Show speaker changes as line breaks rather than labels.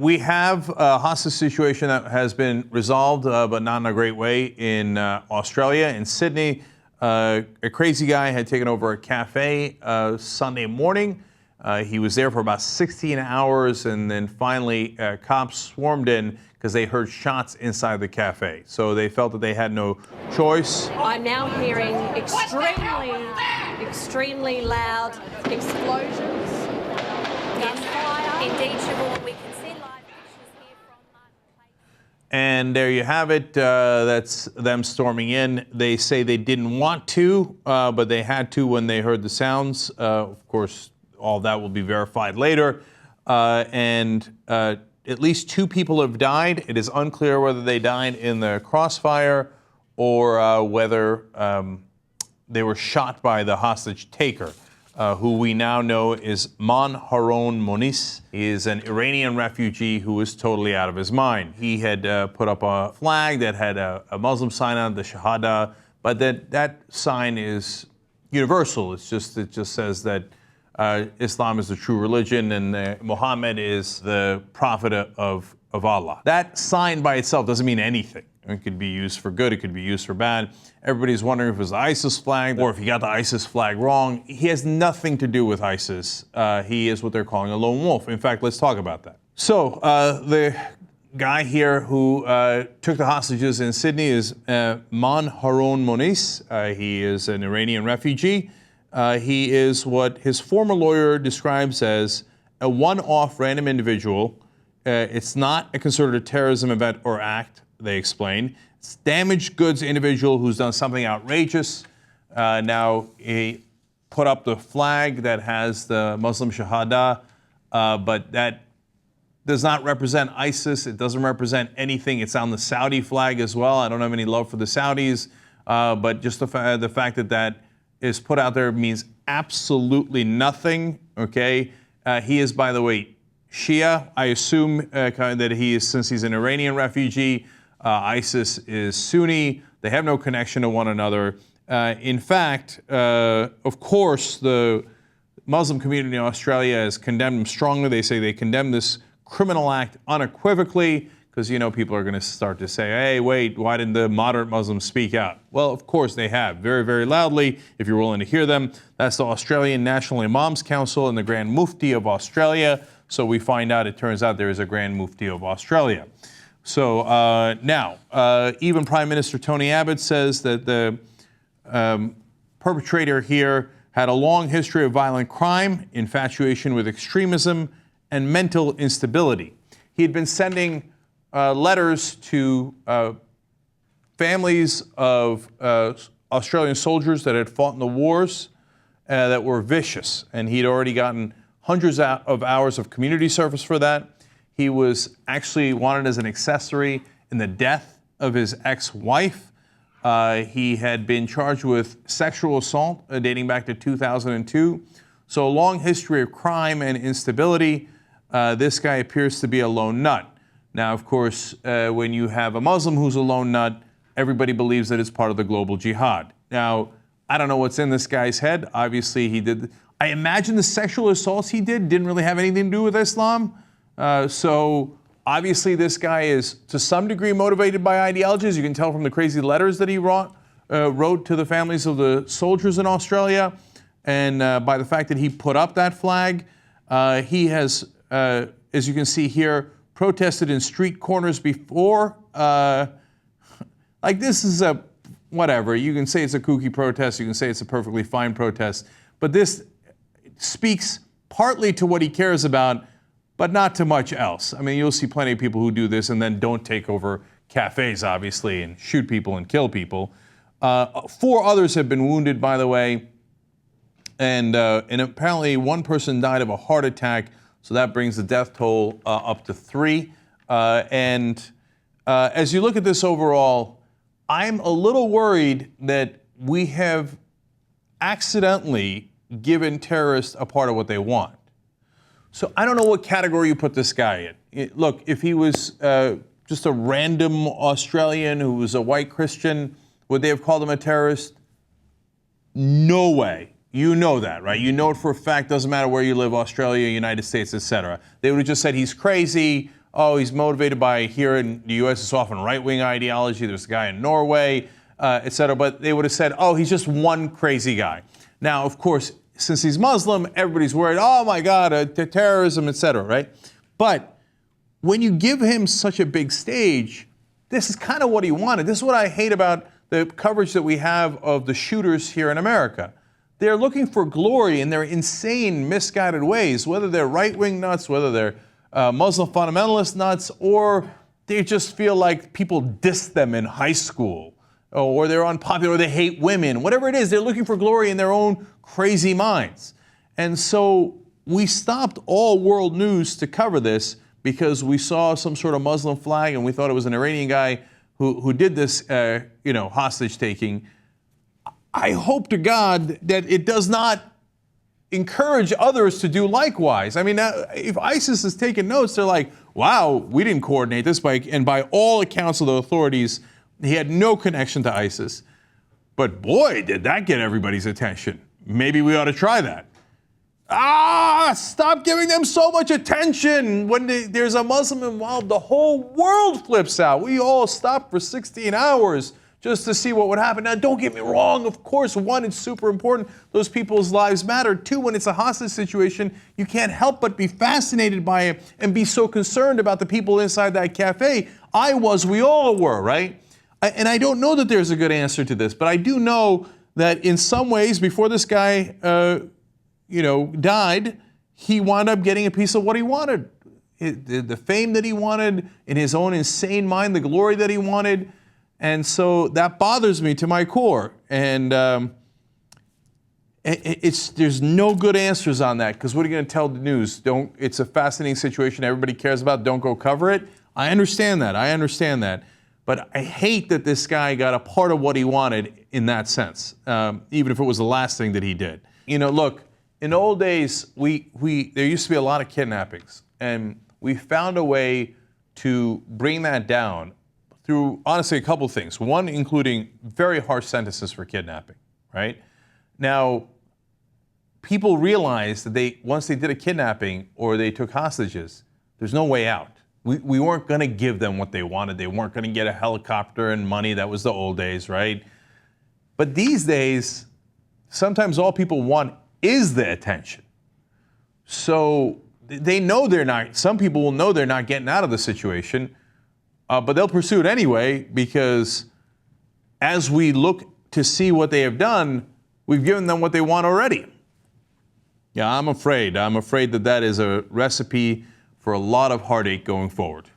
We have a hostage situation that has been resolved, but not in a great way, in Australia, in Sydney. A crazy guy had taken over a cafe Sunday morning. He was there for about 16 hours, and then finally cops swarmed in because they heard shots inside the cafe. So they felt that they had no choice.
I'm now hearing extremely loud explosions, gunfire.
Indeed, Siobhan, we can see live pictures here from
And there you have it. That's them storming in. They say they didn't want to, but they had to when they heard the sounds. Of course, all that will be verified later. At least 2 people have died. It is unclear whether they died in the crossfire or whether they were shot by the hostage taker, who we now know is Man Haroun Moniz. He is an Iranian refugee who is totally out of his mind. He had put up a flag that had a Muslim sign on it, the Shahada, but that sign is universal. It just says that Islam is the true religion and Muhammad is the prophet of Allah. That sign by itself doesn't mean anything. It could be used for good, it could be used for bad. Everybody's wondering if it was the ISIS flag or if he got the ISIS flag wrong. He has nothing to do with ISIS. He is what they're calling a lone wolf. In fact, let's talk about that. So the guy here who took the hostages in Sydney is Man Haroun Moniz. He is an Iranian refugee. He is what his former lawyer describes as a one-off random individual. It's not a concerted terrorism event or act, they explain. It's damaged goods individual who's done something outrageous. Now, he put up the flag that has the Muslim Shahada, but that does not represent ISIS. It doesn't represent anything. It's on the Saudi flag as well. I don't have any love for the Saudis, but just the fact that that is put out there means absolutely nothing, okay? He is, by the way, Shia. I assume that he is, since he's an Iranian refugee. ISIS is Sunni. They have no connection to one another. In fact, of course, the Muslim community in Australia has condemned him strongly. They say they condemn this criminal act unequivocally, because, you know, people are going to start to say, hey, wait, why didn't the moderate Muslims speak out? Well, of course they have, very, very loudly, if you're willing to hear them. That's the Australian National Imams Council and the Grand Mufti of Australia. So we find out, it turns out there is a Grand Mufti of Australia. So now, even Prime Minister Tony Abbott says that the perpetrator here had a long history of violent crime, infatuation with extremism, and mental instability. He had been sending letters to families of Australian soldiers that had fought in the wars that were vicious, and he'd already gotten hundreds of hours of community service for that. He was actually wanted as an accessory in the death of his ex-wife. He had been charged with sexual assault dating back to 2002. So a long history of crime and instability. This guy appears to be a lone nut. Now, of course, when you have a Muslim who's a lone nut, everybody believes that it's part of the global jihad. Now, I don't know what's in this guy's head. Obviously, he did. I imagine the sexual assaults he didn't really have anything to do with Islam. So obviously, this guy is to some degree motivated by ideologies. You can tell from the crazy letters that he wrote to the families of the soldiers in Australia, and by the fact that he put up that flag. He has, as you can see here, protested in street corners before. Like, this is a, whatever, you can say it's a kooky protest, you can say it's a perfectly fine protest, but this speaks partly to what he cares about, but not to much else. I mean, you'll see plenty of people who do this and then don't take over cafes, obviously, and shoot people and kill people. 4 others have been wounded, by the way, and apparently one person died of a heart attack. So that brings the death toll up to 3. As you look at this overall, I'm a little worried that we have accidentally given terrorists a part of what they want. So I don't know what category you put this guy in. Look, if he was just a random Australian who was a white Christian, would they have called him a terrorist? No way. You know that, right? You know it for a fact. Doesn't matter where you live, Australia, United States, etc. They would have just said he's crazy, oh, he's motivated by, here in the U.S., it's often right-wing ideology. There's a guy in Norway, et cetera. But they would have said, oh, he's just one crazy guy. Now, of course, since he's Muslim, everybody's worried, oh, my God, terrorism, et cetera, right? But when you give him such a big stage, this is kind of what he wanted. This is what I hate about the coverage that we have of the shooters here in America. They're looking for glory in their insane, misguided ways, whether they're right-wing nuts, whether they're Muslim fundamentalist nuts, or they just feel like people diss them in high school, or they're unpopular, or they hate women. Whatever it is, they're looking for glory in their own crazy minds. And so we stopped all world news to cover this because we saw some sort of Muslim flag and we thought it was an Iranian guy who did this, hostage taking. I hope to God that it does not encourage others to do likewise. I mean, if ISIS is taking notes, they're like, wow, we didn't coordinate this. And by all accounts of the authorities, he had no connection to ISIS. But boy, did that get everybody's attention. Maybe we ought to try that. Stop giving them so much attention. When there's a Muslim involved, the whole world flips out. We all stopped for 16 hours just to see what would happen. Now, don't get me wrong. Of course, one, it's super important. Those people's lives matter. Two, when it's a hostage situation, you can't help but be fascinated by it and be so concerned about the people inside that cafe. we all were, right? And I don't know that there's a good answer to this, but I do know that in some ways, before this guy, died, he wound up getting a piece of what he wanted. The fame that he wanted, in his own insane mind, the glory that he wanted. And so that bothers me to my core. And there's no good answers on that, because what are you going to tell the news? It's a fascinating situation everybody cares about. Don't go cover it. I understand that. But I hate that this guy got a part of what he wanted in that sense, even if it was the last thing that he did. Look, in the old days, there used to be a lot of kidnappings, and we found a way to bring that down through, honestly, a couple of things. One, including very harsh sentences for kidnapping, right? Now, people realized that once they did a kidnapping or they took hostages, there's no way out. We weren't going to give them what they wanted. They weren't going to get a helicopter and money. That was the old days, right? But these days, sometimes all people want is the attention. So they know some people will know they're not getting out of the situation, but they'll pursue it anyway, because as we look to see what they have done, we've given them what they want already. Yeah, I'm afraid that is a recipe for a lot of heartache going forward.